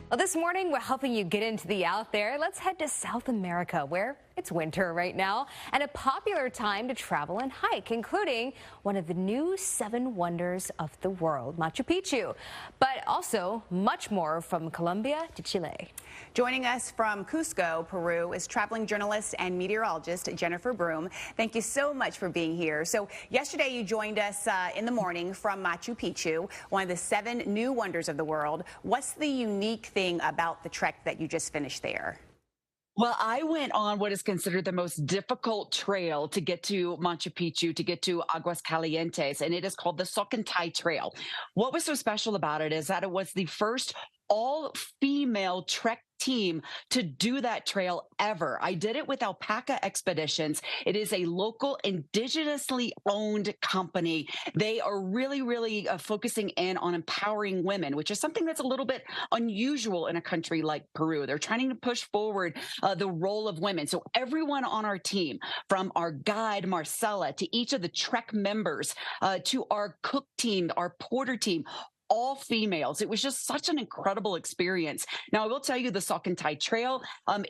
Well, this morning we're helping you get into the out there. Let's head to South America, where it's winter right now and a popular time to travel and hike, including one of the new 7 wonders of the world, Machu Picchu, but also much more from Colombia to Chile. Joining us from Cusco, Peru, is traveling journalist and meteorologist Jennifer Broome. Thank you so much for being here. So yesterday you joined us in the morning from Machu Picchu, one of the 7 new wonders of the world. What's the unique thing about the trek that you just finished there? Well, I went on what is considered the most difficult trail to get to Machu Picchu, to get to Aguas Calientes, and it is called the Socontai Trail. What was so special about it is that it was the first all-female trek team to do that trail ever. I did it with Alpaca Expeditions. It is a local indigenously owned company. They are really focusing in on empowering women, which is something that's a little bit unusual in a country like Peru. They're trying to push forward the role of women. So everyone on our team, from our guide Marcella to each of the trek members, to our cook team, our porter team, all females. It was just such an incredible experience. Now, I will tell you the Socontai Trail,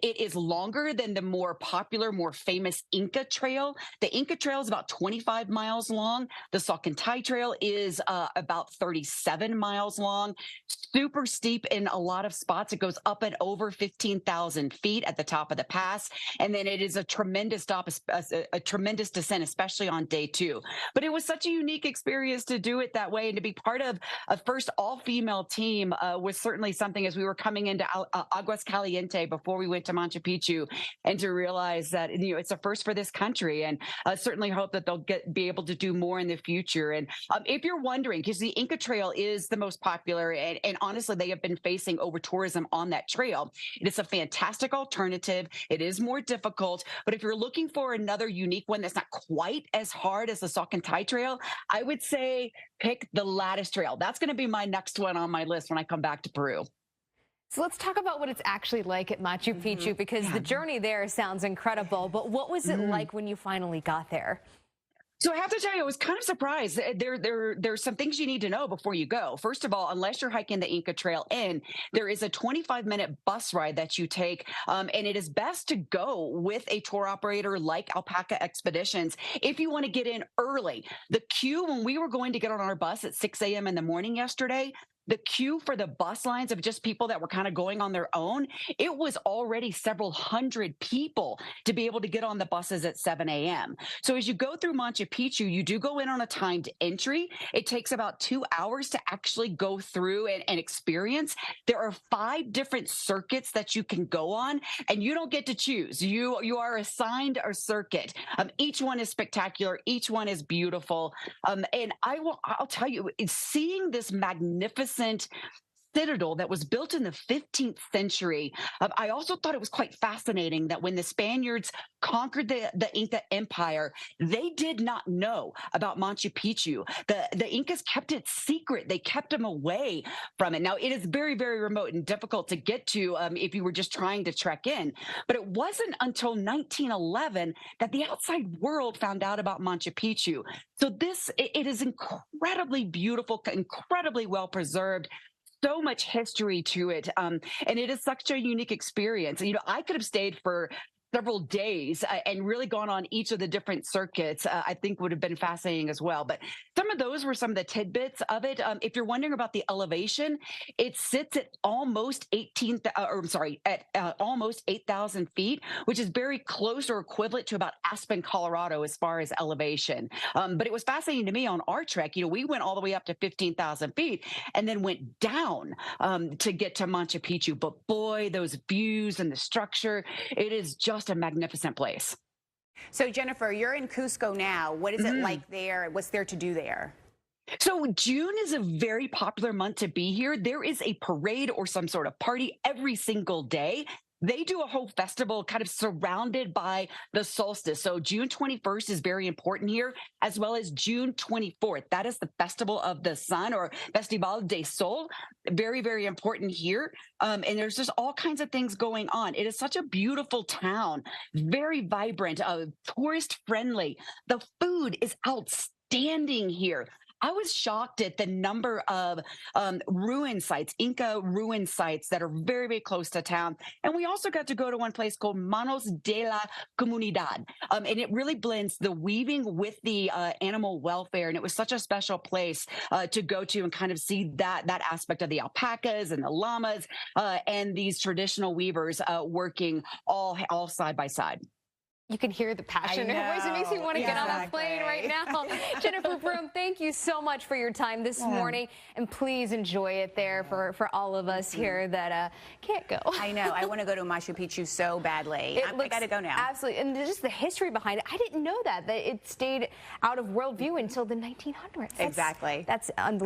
it is longer than the more popular, more famous Inca Trail. The Inca Trail is about 25 miles long. The Socontai Trail is about 37 miles long, super steep in a lot of spots. It goes up and over 15,000 feet at the top of the pass. And then it is a tremendous descent, especially on day 2. But it was such a unique experience to do it that way and to be part of a first all-female team was certainly something as we were coming into Aguas Caliente before we went to Machu Picchu, and to realize that it's a first for this country, and certainly hope that they'll be able to do more in the future. And if you're wondering, because the Inca Trail is the most popular, and honestly, they have been facing over tourism on that trail. It is a fantastic alternative. It is more difficult, but if you're looking for another unique one that's not quite as hard as the Socontai Trail, I would say pick the Lattice Trail. That's going to be my next one on my list when I come back to Peru. So let's talk about what it's actually like at Machu Picchu, because the journey there sounds incredible. But what was it like when you finally got there? So I have to tell you, I was kind of surprised. There's some things you need to know before you go. First of all, unless you're hiking the Inca Trail in, there is a 25-minute bus ride that you take, and it is best to go with a tour operator like Alpaca Expeditions if you want to get in early. The queue when we were going to get on our bus at 6 a.m. in the morning yesterday, the queue for the bus lines of just people that were kind of going on their own, it was already several hundred people to be able to get on the buses at 7 a.m. So as you go through Machu Picchu, you do go in on a timed entry. It takes about 2 hours to actually go through and experience. There are 5 different circuits that you can go on, and you don't get to choose. You are assigned a circuit. Each one is spectacular. Each one is beautiful. And I'll tell you, seeing this magnificent citadel that was built in the 15th century. I also thought it was quite fascinating that when the Spaniards conquered the Inca Empire, they did not know about Machu Picchu. The Incas kept it secret. They kept them away from it. Now, it is very remote and difficult to get to if you were just trying to trek in. But it wasn't until 1911 that the outside world found out about Machu Picchu. So it is incredibly beautiful, incredibly well preserved. So much history to it. And it is such a unique experience. I could have stayed for several days and really gone on each of the different circuits. I think would have been fascinating as well. But some of those were some of the tidbits of it. If you're wondering about the elevation, it sits at almost 8,000 feet, which is very close or equivalent to about Aspen, Colorado, as far as elevation. But it was fascinating to me on our trek. We went all the way up to 15,000 feet and then went down to get to Machu Picchu. But boy, those views and the structure, it is just a magnificent place. So Jennifer, you're in Cusco now. What is it like there? What's there to do there? So June is a very popular month to be here. There is a parade or some sort of party every single day. They do a whole festival kind of surrounded by the solstice. So June 21st is very important here, as well as June 24th. That is the Festival of the Sun, or Festival del Sol. Very important here. And there's just all kinds of things going on. It is such a beautiful town, very vibrant, tourist friendly. The food is outstanding here. I was shocked at the number of ruin sites, Inca ruin sites that are very, very close to town. And we also got to go to one place called Manos de la Comunidad. And it really blends the weaving with the animal welfare. And it was such a special place to go to and kind of see that aspect of the alpacas and the llamas and these traditional weavers working all side by side. You can hear the passion in her voice. It makes me want to get on a plane right now. Jennifer Broome, thank you so much for your time this morning. And please enjoy it there for all of us here that can't go. I know. I want to go to Machu Picchu so badly. I got to go now. Absolutely. And just the history behind it. I didn't know that it stayed out of world view until the 1900s. Exactly. That's unbelievable.